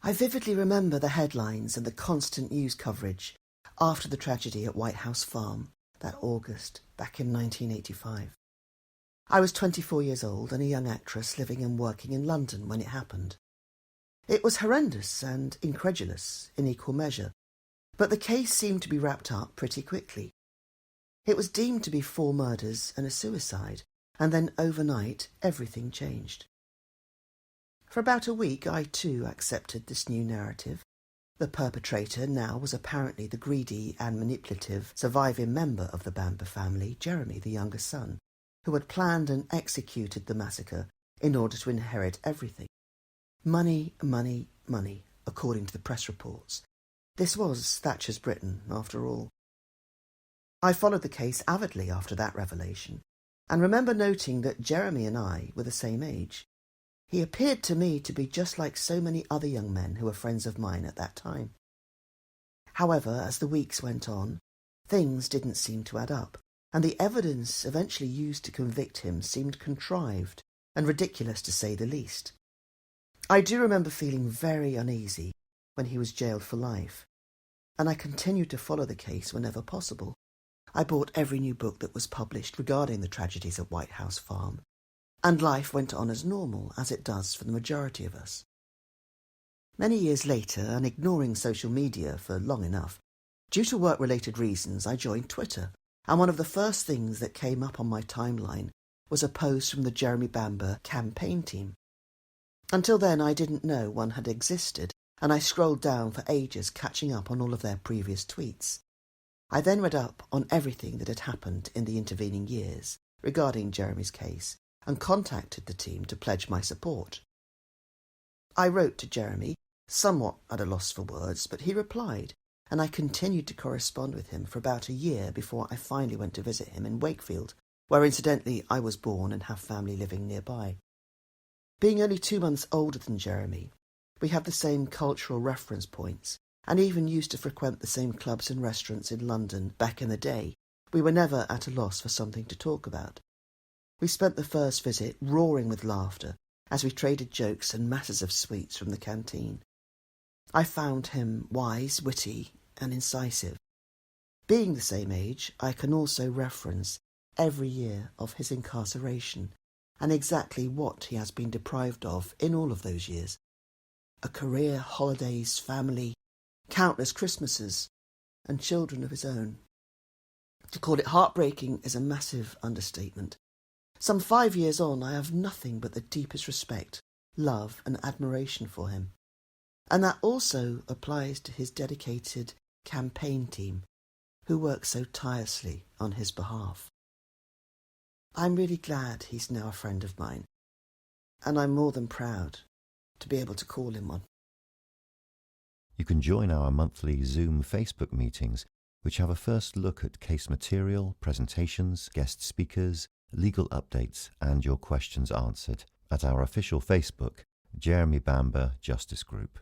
I vividly remember the headlines and the constant news coverage after the tragedy at White House Farm that August back in 1985. I was 24 years old and a young actress living and working in London when it happened. It was horrendous and incredulous in equal measure, but the case seemed to be wrapped up pretty quickly. It was deemed to be 4 murders and a suicide, and then overnight everything changed. For about a week I too accepted this new narrative. The perpetrator now was apparently the greedy and manipulative surviving member of the Bamber family, Jeremy, the younger son, who had planned and executed the massacre in order to inherit everything. Money, money, money, according to the press reports. This was Thatcher's Britain, after all. I followed the case avidly after that revelation, and remember noting that Jeremy and I were the same age. He appeared to me to be just like so many other young men who were friends of mine at that time. However, as the weeks went on, things didn't seem to add up, and the evidence eventually used to convict him seemed contrived and ridiculous to say the least. I do remember feeling very uneasy when he was jailed for life, and I continued to follow the case whenever possible. I bought every new book that was published regarding the tragedies at White House Farm, and life went on as normal as it does for the majority of us. Many years later, and ignoring social media for long enough, due to work-related reasons, I joined Twitter, and one of the first things that came up on my timeline was a post from the Jeremy Bamber campaign team. Until then, I didn't know one had existed, and I scrolled down for ages catching up on all of their previous tweets. I then read up on everything that had happened in the intervening years regarding Jeremy's case and contacted the team to pledge my support. I wrote to Jeremy, somewhat at a loss for words, but he replied, and I continued to correspond with him for about a year before I finally went to visit him in Wakefield, where incidentally I was born and have family living nearby. Being only 2 months older than Jeremy, we have the same cultural reference points, and even used to frequent the same clubs and restaurants in London back in the day. We were never at a loss for something to talk about. We spent the first visit roaring with laughter as we traded jokes and masses of sweets from the canteen. I found him wise, witty, and incisive. Being the same age, I can also reference every year of his incarceration and exactly what he has been deprived of in all of those years. A career, holidays, family, countless Christmases, and children of his own. To call it heartbreaking is a massive understatement. Some 5 years on, I have nothing but the deepest respect, love, and admiration for him. And that also applies to his dedicated campaign team, who work so tirelessly on his behalf. I'm really glad he's now a friend of mine, and I'm more than proud to be able to call him one. You can join our monthly Zoom Facebook meetings, which have a first look at case material, presentations, guest speakers, legal updates, and your questions answered at our official Facebook, Jeremy Bamber Justice Group.